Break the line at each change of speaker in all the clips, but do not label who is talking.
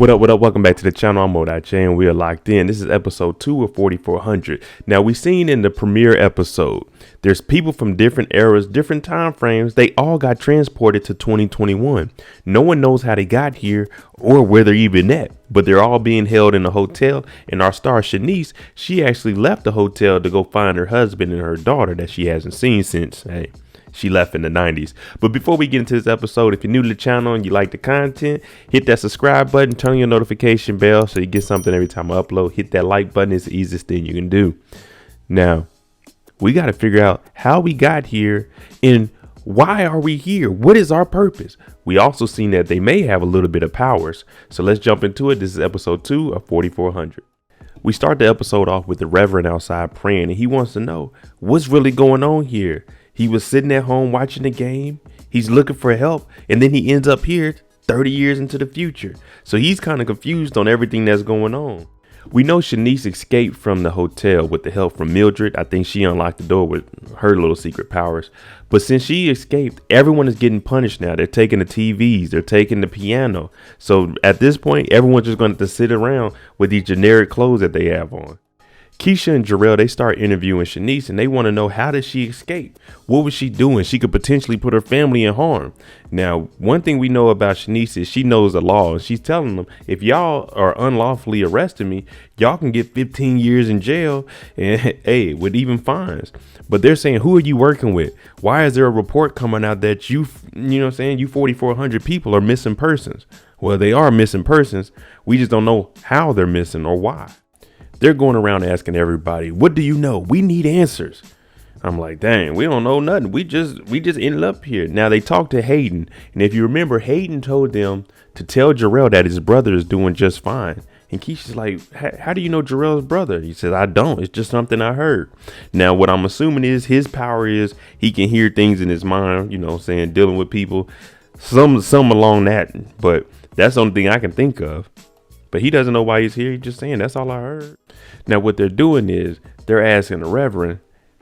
What up, what up? Welcome back to the channel. I'm Mo.J and we are locked in. This is episode 2 of 4400. Now, we seen in the premiere episode, there's people from different eras, different time frames. They all got transported to 2021. No one knows how they got here or where they're even at, but they're all being held in a hotel. And our star Shanice, she actually left the hotel to go find her husband and her daughter that she hasn't seen since, she left in the 90s. But before we get into this episode, if you're new to the channel and you like the content, hit that subscribe button, turn on your notification bell so you get something every time I upload. Hit that like button. It's the easiest thing you can do. Now, we got to figure out how we got here and why are we here? What is our purpose? We also seen that they may have a little bit of powers. So let's jump into it. This is episode 2 of 4400. We start the episode off with the Reverend outside praying, and he wants to know what's really going on here. He was sitting at home watching the game. He's looking for help. And then he ends up here 30 years into the future. So he's kind of confused on everything that's going on. We know Shanice escaped from the hotel with the help from Mildred. I think she unlocked the door with her little secret powers. But since she escaped, everyone is getting punished now. They're taking the TVs. They're taking the piano. So at this point, everyone's just going to sit around with these generic clothes that they have on. Keisha and Jarrell, they start interviewing Shanice and they want to know, how did she escape? What was she doing? She could potentially put her family in harm. Now, one thing we know about Shanice is she knows the law, and she's telling them, if y'all are unlawfully arresting me, y'all can get 15 years in jail and with even fines. But they're saying, who are you working with? Why is there a report coming out that you 4,400 people are missing persons? Well, they are missing persons. We just don't know how they're missing or why. They're going around asking everybody, what do you know? We need answers. I'm like, dang, we don't know nothing. We just ended up here. Now they talked to Hayden. And if you remember, Hayden told them to tell Jarrell that his brother is doing just fine. And Keisha's like, how do you know Jarrell's brother? He says, I don't. It's just something I heard. Now, what I'm assuming is his power is he can hear things in his mind, dealing with people, some along that. But that's the only thing I can think of. But he doesn't know why he's here. He's just saying, that's all I heard. Now, what they're doing is they're asking the Reverend,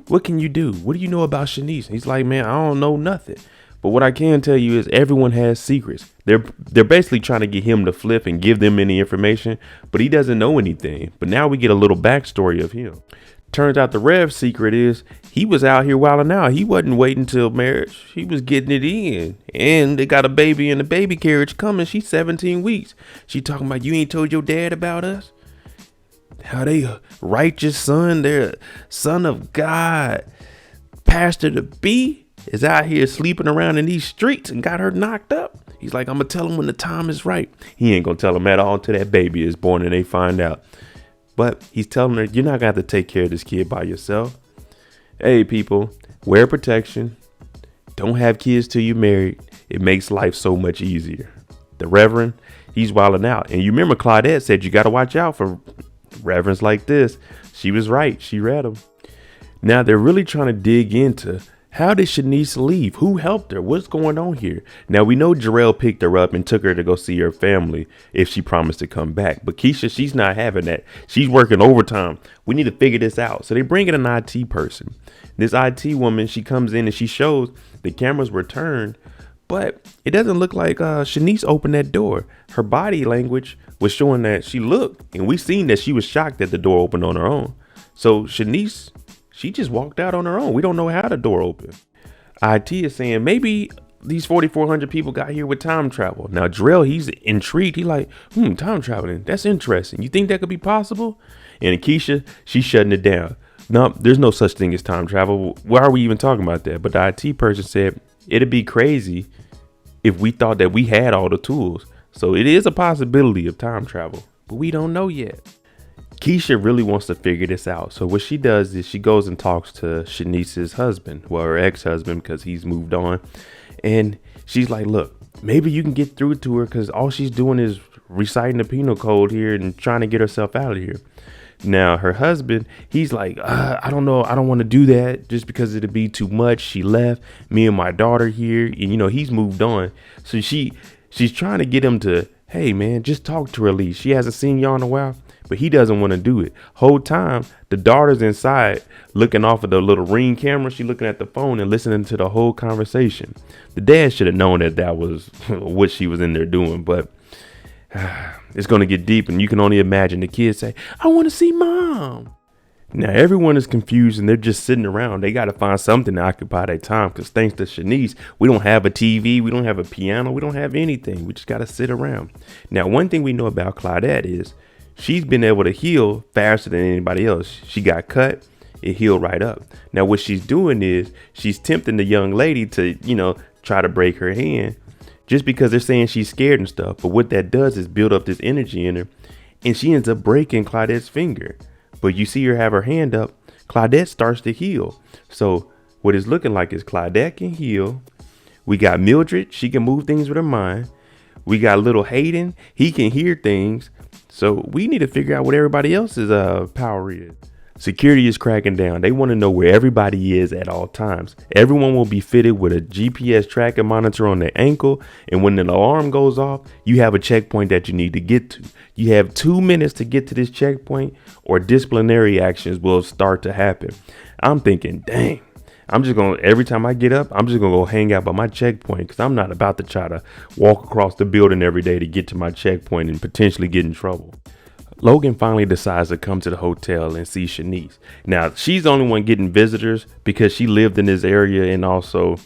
what can you do? What do you know about Shanice? He's like, man, I don't know nothing. But what I can tell you is everyone has secrets. They're basically trying to get him to flip and give them any information, but he doesn't know anything. But now we get a little backstory of him. Turns out the Rev's secret is he was out here wilding out. He wasn't waiting till marriage. He was getting it in. And they got a baby in the baby carriage coming. She's 17 weeks. She talking about, you ain't told your dad about us? How they a righteous son, they're son of God. Pastor to be is out here sleeping around in these streets and got her knocked up. He's like, I'm going to tell him when the time is right. He ain't going to tell him at all until that baby is born and they find out. But he's telling her, you're not going to have to take care of this kid by yourself. Hey, people, wear protection. Don't have kids till you're married. It makes life so much easier. The Reverend, he's wilding out. And you remember Claudette said you got to watch out for reverends like this. She was right. She read them. Now they're really trying to dig into, how did Shanice leave? Who helped her? What's going on here? Now we know Jarrell picked her up and took her to go see her family if she promised to come back. But Keisha, she's not having that. She's working overtime. We need to figure this out. So they bring in an IT person. This IT woman, she comes in and she shows the cameras were turned, but it doesn't look like Shanice opened that door. Her body language was showing that she looked, and we seen that she was shocked that the door opened on her own. So Shanice, she just walked out on her own. We don't know how the door opened. IT is saying maybe these 4,400 people got here with time travel. Now Jarrell, he's intrigued. He like, time traveling. That's interesting. You think that could be possible? And Keisha, she's shutting it down. No, there's no such thing as time travel. Why are we even talking about that? But the IT person said it'd be crazy if we thought that we had all the tools. So it is a possibility of time travel, but we don't know yet. Keisha really wants to figure this out. So what she does is she goes and talks to Shanice's husband, well, her ex-husband, because he's moved on. And she's like, look, maybe you can get through to her because all she's doing is reciting the penal code here and trying to get herself out of here. Now, her husband, he's like, I don't know. I don't want to do that just because it'd be too much. She left me and my daughter here. And, he's moved on. So she's trying to get him to, hey, man, just talk to her at least. She hasn't seen y'all in a while. But he doesn't want to do it. Whole time, the daughter's inside looking off of the little Ring camera. She looking at the phone and listening to the whole conversation. The dad should have known that was what she was in there doing. But It's going to get deep, and you can only imagine the kids say, I want to see mom. Now, everyone is confused, and they're just sitting around. They got to find something to occupy their time, because thanks to Shanice, we don't have a TV, we don't have a piano, we don't have anything. We just got to sit around. Now, one thing we know about Claudette is she's been able to heal faster than anybody else. She got cut, it healed right up. Now, what she's doing is she's tempting the young lady to, try to break her hand just because they're saying she's scared and stuff. But what that does is build up this energy in her, and she ends up breaking Claudette's finger. But you see her have her hand up, Claudette starts to heal. So what it's looking like is Claudette can heal. We got Mildred, she can move things with her mind. We got little Hayden, he can hear things. So we need to figure out what everybody else's power is. Security is cracking down. They want to know where everybody is at all times. Everyone will be fitted with a GPS tracking monitor on their ankle. And when the alarm goes off, you have a checkpoint that you need to get to. You have 2 minutes to get to this checkpoint, or disciplinary actions will start to happen. I'm thinking, dang, every time I get up, I'm just going to go hang out by my checkpoint, because I'm not about to try to walk across the building every day to get to my checkpoint and potentially get in trouble. Logan finally decides to come to the hotel and see Shanice. Now, she's the only one getting visitors because she lived in this area, and also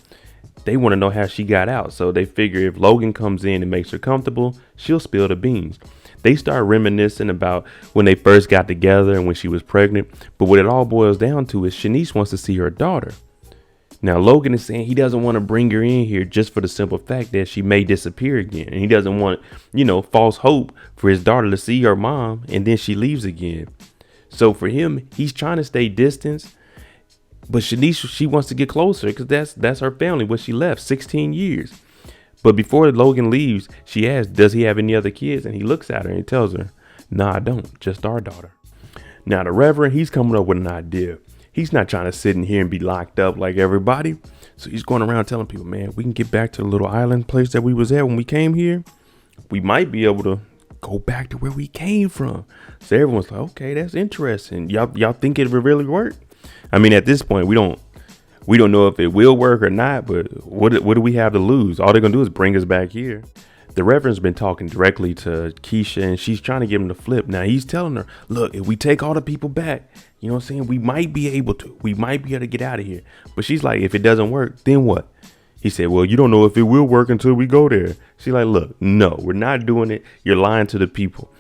they want to know how she got out. So they figure if Logan comes in and makes her comfortable, she'll spill the beans. They start reminiscing about when they first got together and when she was pregnant. But what it all boils down to is Shanice wants to see her daughter. Now, Logan is saying he doesn't want to bring her in here just for the simple fact that she may disappear again. And he doesn't want, false hope for his daughter to see her mom and then she leaves again. So for him, he's trying to stay distant. But Shanice, she wants to get closer because that's her family, where she left 16 years. But before Logan leaves, she asks, does he have any other kids? And he looks at her and he tells her, no, I don't. Just our daughter. Now, the Reverend, he's coming up with an idea. He's not trying to sit in here and be locked up like everybody. So he's going around telling people, man, we can get back to the little island place that we was at when we came here. We might be able to go back to where we came from. So everyone's like, okay, that's interesting. Y'all think it would really work? I mean, at this point, we don't know if it will work or not, but what do we have to lose? All they're going to do is bring us back here. The Reverend's been talking directly to Keisha, and she's trying to get him to flip. Now, he's telling her, look, if we take all the people back, you know what I'm saying? We might be able to. We might be able to get out of here. But she's like, if it doesn't work, then what? He said, well, you don't know if it will work until we go there. She's like, look, no, we're not doing it. You're lying to the people.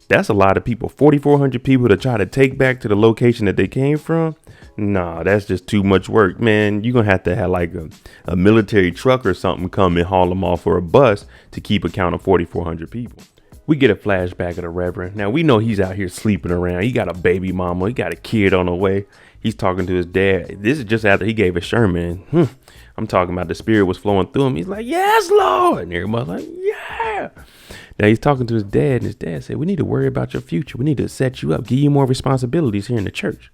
That's a lot of people. 4,400 people to try to take back to the location that they came from. Nah, that's just too much work, man. You're going to have like a military truck or something come and haul them off, or a bus to keep account of 4,400 people. We get a flashback of the Reverend. Now, we know he's out here sleeping around. He got a baby mama. He got a kid on the way. He's talking to his dad. This is just after he gave a sermon. I'm talking about the spirit was flowing through him. He's like, yes, Lord. And everybody's like, yeah. Now he's talking to his dad, and his dad said, we need to worry about your future. We need to set you up, give you more responsibilities here in the church.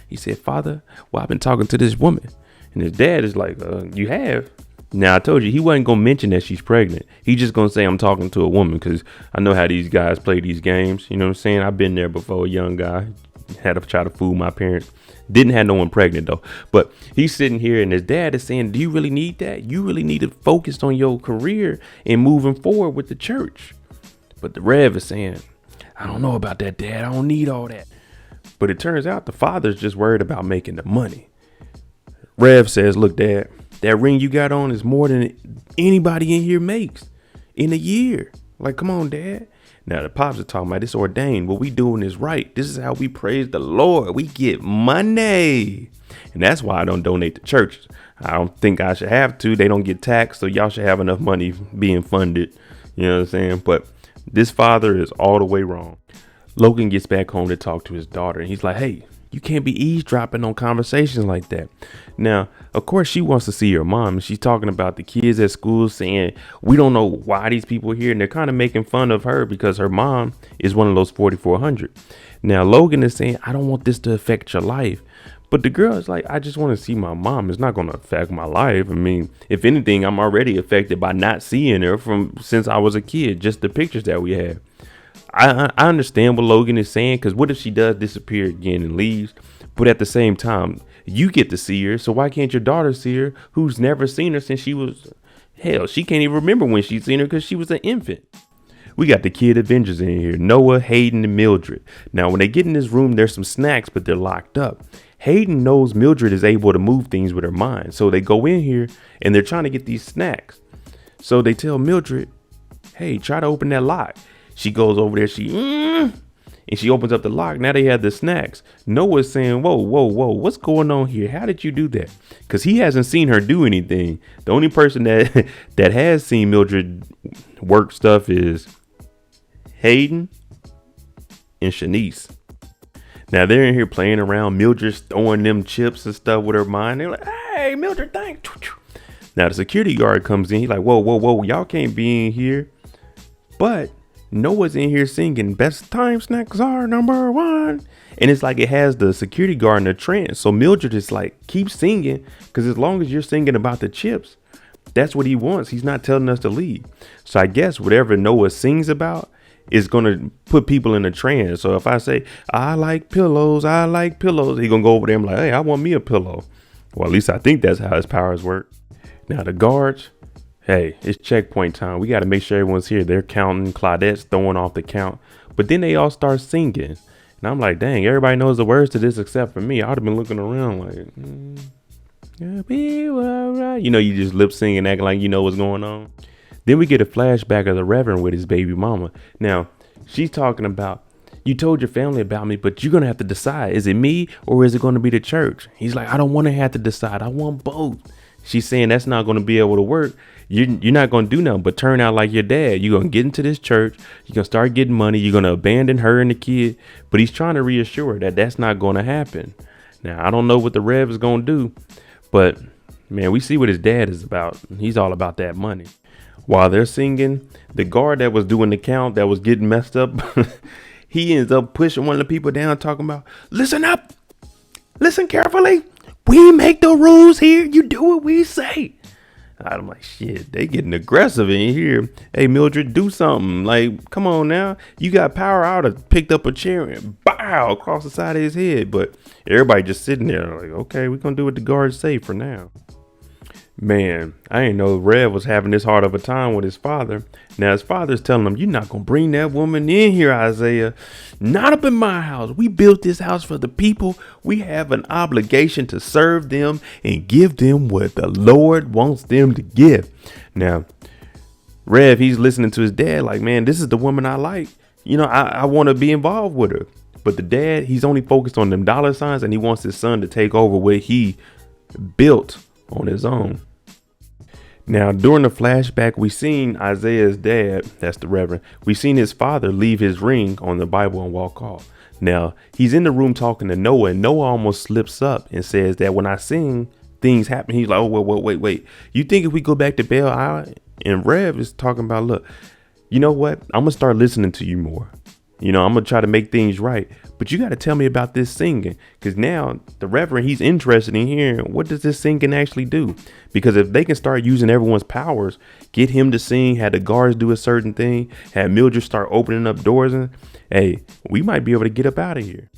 He said, Father, well, I've been talking to this woman. And his dad is like, you have? Now, I told you he wasn't going to mention that she's pregnant. He's just going to say I'm talking to a woman, because I know how these guys play these games. You know what I'm saying? I've been there before, a young guy. Had to try to fool my parents. Didn't have no one pregnant, though. But he's sitting here, and his dad is saying, do you really need that? You really need to focus on your career and moving forward with the church. But the Rev is saying, I don't know about that, Dad. I don't need all that. But it turns out the father's just worried about making the money. Rev says, look, Dad, that ring you got on is more than anybody in here makes in a year. Like, come on, Dad. Now, the pops are talking about this ordained. What we doing is right. This is how we praise the Lord. We get money. And that's why I don't donate to churches. I don't think I should have to. They don't get taxed, so y'all should have enough money being funded. You know what I'm saying? But this father is all the way wrong. Logan gets back home to talk to his daughter, and he's like, hey, you can't be eavesdropping on conversations like that. Now, of course, she wants to see her mom. She's talking about the kids at school, saying, we don't know why these people are here. And they're kind of making fun of her because her mom is one of those 4,400. Now, Logan is saying, I don't want this to affect your life. But the girl is like, I just want to see my mom. It's not going to affect my life. I mean, if anything, I'm already affected by not seeing her since I was a kid, just the pictures that we have. I understand what Logan is saying, because what if she does disappear again and leaves? But at the same time, you get to see her. So why can't your daughter see her, who's never seen her since she was, hell, she can't even remember when she's seen her because she was an infant. We got the Kid Avengers in here, Noah, Hayden, and Mildred. Now, when they get in this room, there's some snacks, but they're locked up. Hayden knows Mildred is able to move things with her mind. So they go in here and they're trying to get these snacks. So they tell Mildred, hey, try to open that lock. She goes over there, and she opens up the lock. Now they have the snacks. Noah's saying, whoa, what's going on here? How did you do that? Because he hasn't seen her do anything. The only person that has seen Mildred work stuff is Hayden and Shanice. Now they're in here playing around. Mildred's throwing them chips and stuff with her mind. They're like, hey, Mildred, thanks. Now the security guard comes in. He's like, whoa, y'all can't be in here. But Noah's in here singing best time snacks are number one. And it's like it has the security guard in a trance. So Mildred is like, keep singing, because as long as you're singing about the chips, that's what he wants. He's not telling us to leave. So I guess whatever Noah sings about is going to put people in a trance. So if I say, I like pillows, he's going to go over there and be like, hey, I want me a pillow. Well, at least I think that's how his powers work. Now the guards, hey, it's checkpoint time. We got to make sure everyone's here. They're counting. Claudette's throwing off the count. But then they all start singing. And I'm like, dang, everybody knows the words to this except for me. I would have been looking around like, you know, you just lip singing, acting like you know what's going on. Then we get a flashback of the Reverend with his baby mama. Now, she's talking about, you told your family about me, but you're going to have to decide. Is it me or is it going to be the church? He's like, I don't want to have to decide. I want both. She's saying that's not going to be able to work. You're not going to do nothing but turn out like your dad. You're going to get into this church. You're going to start getting money. You're going to abandon her and the kid. But he's trying to reassure her that that's not going to happen. Now, I don't know what the Rev is going to do, but man, we see what his dad is about. He's all about that money. While they're singing, the guard that was doing the count that was getting messed up, he ends up pushing one of the people down, talking about, listen up, listen carefully. We make the rules here. You do what we say. I'm like, shit, they getting aggressive in here. Hey, Mildred, do something. Like, come on now. You got power. I would have picked up a chair and bow across the side of his head. But everybody just sitting there like, okay, we're going to do what the guards say for now. Man, I didn't know Rev was having this hard of a time with his father. Now his father's telling him, you're not going to bring that woman in here, Isaiah. Not up in my house. We built this house for the people. We have an obligation to serve them and give them what the Lord wants them to give. Now, Rev, he's listening to his dad like, man, this is the woman I like. You know, I want to be involved with her. But the dad, he's only focused on them dollar signs and he wants his son to take over what he built on his own. Now, during the flashback, we seen Isaiah's dad, that's the Reverend, we seen his father leave his ring on the Bible and walk off. Now, he's in the room talking to Noah, and Noah almost slips up and says that when I sing, things happen. He's like, oh, well, wait. You think if we go back to Belle Isle? And Rev is talking about, look, you know what? I'm going to start listening to you more. You know, I'm going to try to make things right. But you got to tell me about this singing, because now the Reverend, he's interested in hearing what does this singing actually do? Because if they can start using everyone's powers, get him to sing, had the guards do a certain thing, had Mildred start opening up doors, and hey, we might be able to get up out of here.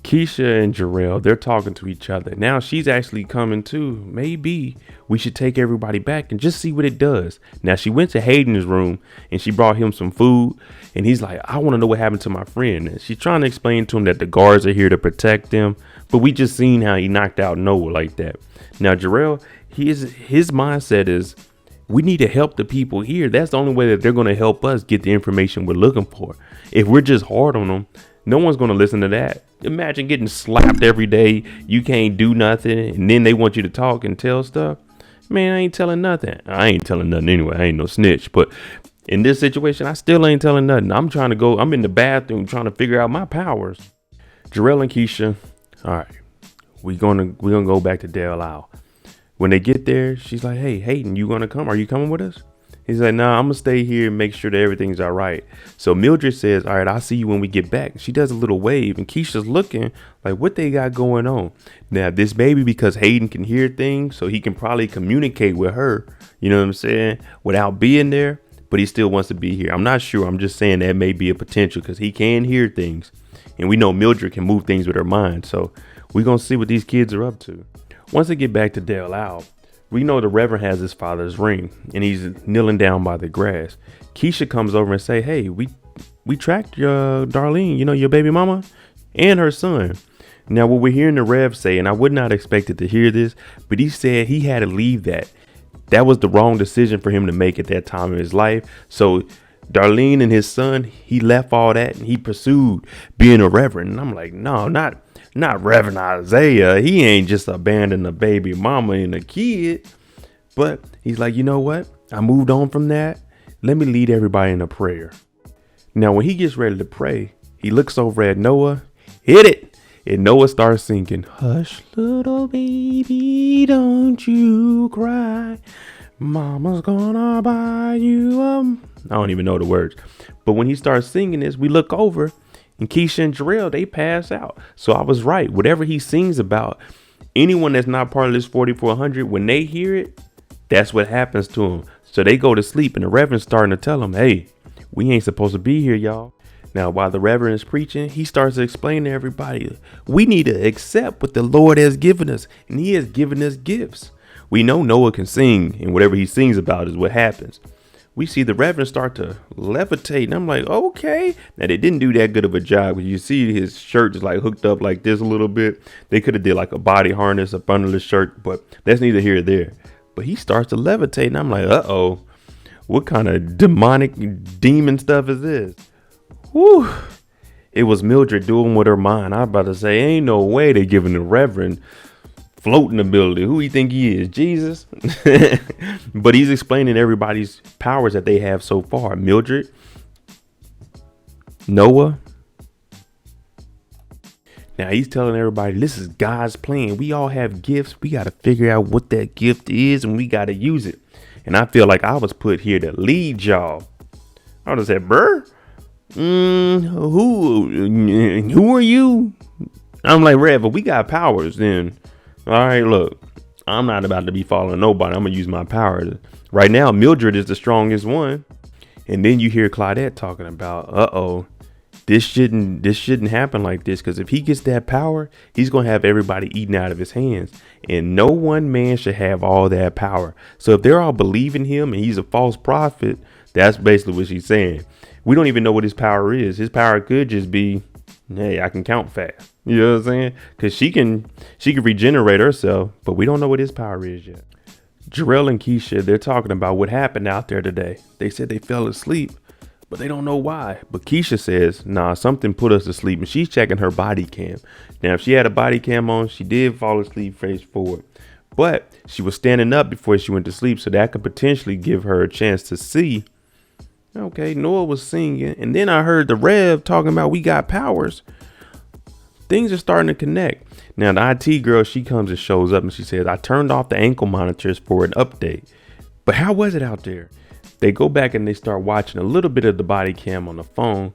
Keisha and Jarrell, they're talking to each other. Now she's actually coming too. Maybe we should take everybody back and just see what it does. Now she went to Hayden's room and she brought him some food. And he's like, I want to know what happened to my friend. And she's trying to explain to him that the guards are here to protect them. But we just seen how he knocked out Noah like that. Now Jarrell, his mindset is, we need to help the people here. That's the only way that they're going to help us get the information we're looking for. If we're just hard on them, no one's going to listen to that. Imagine getting slapped every day. You can't do nothing. And then they want you to talk and tell stuff. Man, I ain't telling nothing. I ain't telling nothing anyway. I ain't no snitch. But in this situation, I still ain't telling nothing. I'm trying to go. I'm in the bathroom trying to figure out my powers. Jarrell and Keisha. All right. We're gonna go back to Del Isle. When they get there, she's like, hey, Hayden, you going to come? Are you coming with us? He's like, nah, I'm going to stay here and make sure that everything's all right. So Mildred says, all right, I'll see you when we get back. She does a little wave and Keisha's looking like what they got going on. Now, this baby, because Hayden can hear things, so he can probably communicate with her, you know what I'm saying, without being there, but he still wants to be here. I'm not sure. I'm just saying that may be a potential because he can hear things. And we know Mildred can move things with her mind. So we're going to see what these kids are up to. Once they get back to Del Isle, We know the Reverend has his father's ring and he's kneeling down by the grass. Keisha comes over and say, hey, we tracked your Darlene, your baby mama and her son. Now, what we're hearing the Rev say, and I would not expect it to hear this, but he said he had to leave that. That was the wrong decision for him to make at that time in his life. So Darlene and his son, he left all that and he pursued being a reverend. And I'm like, no, not Reverend Isaiah. He ain't just abandoned a baby mama and a kid. But he's like, you know what? I moved on from that. Let me lead everybody in a prayer. Now, when he gets ready to pray, he looks over at Noah. Hit it. And Noah starts singing, hush, little baby, don't you cry. Mama's gonna buy you I don't even know the words. But when he starts singing this, we look over and Keisha and Jarrell, they pass out. So I was right. Whatever he sings about, anyone that's not part of this 4400, when they hear it, that's what happens to them. So they go to sleep and the Reverend's starting to tell them, hey, we ain't supposed to be here, y'all. Now, while the Reverend is preaching, he starts to explain to everybody, we need to accept what the Lord has given us, and he has given us gifts. We know Noah can sing, and whatever he sings about is what happens. We see the Reverend start to levitate, and I'm like, okay. Now, they didn't do that good of a job. You see his shirt is like hooked up like this a little bit. They could have did like a body harness up under the shirt, but that's neither here nor there. But he starts to levitate, and I'm like, uh-oh, what kind of demonic demon stuff is this? Whew. It was Mildred doing with her mind. I was about to say, ain't no way they giving the Reverend floating ability. Who he think he is? Jesus? But he's explaining everybody's powers that they have so far. Mildred, Noah. Now he's telling everybody, this is God's plan. We all have gifts. We got to figure out what that gift is and we got to use it. And I feel like I was put here to lead y'all. I would have said, bruh. Who are you? I'm like, Rev, if we got powers, then all right, look, I'm not about to be following nobody. I'm gonna use my powers. Right now, Mildred is the strongest one. And then you hear Claudette talking about, this shouldn't happen like this, because if he gets that power, he's gonna have everybody eating out of his hands. And no one man should have all that power. So if they're all believing him and he's a false prophet, that's basically what she's saying. We don't even know what his power is. His power could just be, hey, I can count fast. You know what I'm saying? Because she can regenerate herself, but we don't know what his power is yet. Jarrell and Keisha, they're talking about what happened out there today. They said they fell asleep, but they don't know why. But Keisha says, nah, something put us to sleep, and she's checking her body cam. Now, if she had a body cam on, she did fall asleep face forward. But she was standing up before she went to sleep, so that could potentially give her a chance to see. Okay, Noah was singing, and then I heard the Rev talking about we got powers. Things are starting to connect. Now, the IT girl, she comes and shows up and she says, I turned off the ankle monitors for an update. But how was it out there? They go back and they start watching a little bit of the body cam on the phone.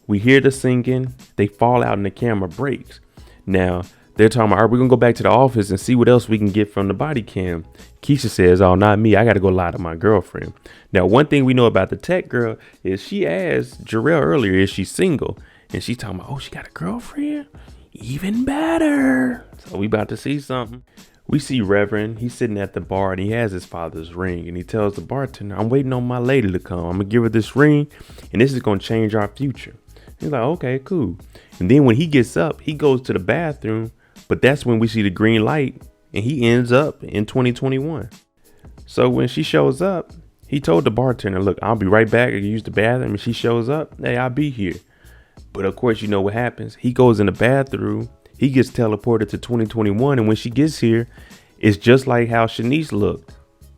We hear the singing. They fall out and the camera breaks. Now, they're talking about, all right, we're going to go back to the office and see what else we can get from the body cam. Keisha says, oh, not me. I got to go lie to my girlfriend. Now, one thing we know about the tech girl is she asked Jarrell earlier, is she single? And she's talking about, oh, she got a girlfriend? Even better. So we about to see something. We see Reverend. He's sitting at the bar and he has his father's ring. And he tells the bartender, I'm waiting on my lady to come. I'm going to give her this ring and this is going to change our future. He's like, okay, cool. And then when he gets up, he goes to the bathroom. But that's when we see the green light and he ends up in 2021. So when she shows up, he told the bartender, look, I'll be right back. I can use the bathroom. And she shows up. Hey, I'll be here. But of course, you know what happens. He goes in the bathroom. He gets teleported to 2021. And when she gets here, it's just like how Shanice looked.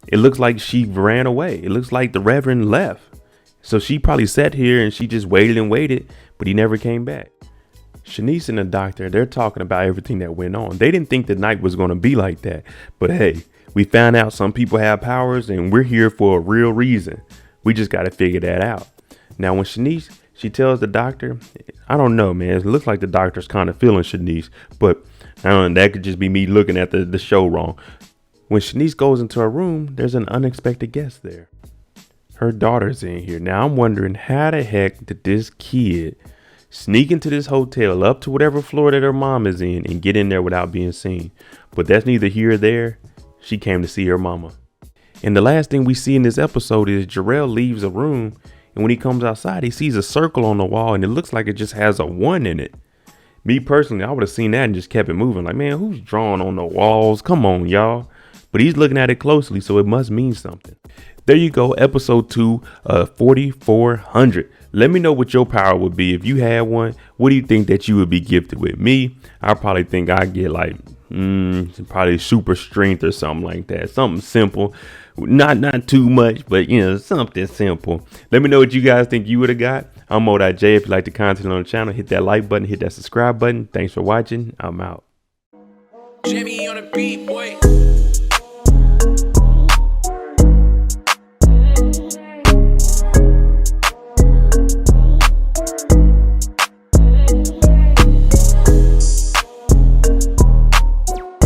It looks like she ran away. It looks like the Reverend left. So she probably sat here and she just waited and waited, but he never came back. Shanice and the doctor, they're talking about everything that went on. They didn't think the night was going to be like that. But hey, we found out some people have powers and we're here for a real reason. We just got to figure that out. Now, when Shanice, she tells the doctor, I don't know, man. It looks like the doctor's kind of feeling Shanice, but I don't know, that could just be me looking at the show wrong. When Shanice goes into her room, there's an unexpected guest there. Her daughter's in here. Now, I'm wondering how the heck did this kid sneak into this hotel up to whatever floor that her mom is in and get in there without being seen? But that's neither here or there. she came to see her mama. And the last thing we see in this episode is Jarrell leaves a room, and when he comes outside, he sees a circle on the wall, and it looks like it just has a 1 in it. Me personally, I would have seen that and just kept it moving. Like, man, who's drawing on the walls? Come on, y'all. But he's looking at it closely, so it must mean something. There you go, episode 2 of 4400. Let me know what your power would be if you had one. What do you think that you would be gifted with? Me, I probably think I'd get like probably super strength or something like that. Something simple, not too much, but something simple. Let me know what you guys think you would have got. I'm Mo.J. If you like the content on the channel, hit that like button, hit that subscribe button. Thanks for watching. I'm out.
Jimmy on the beat, boy.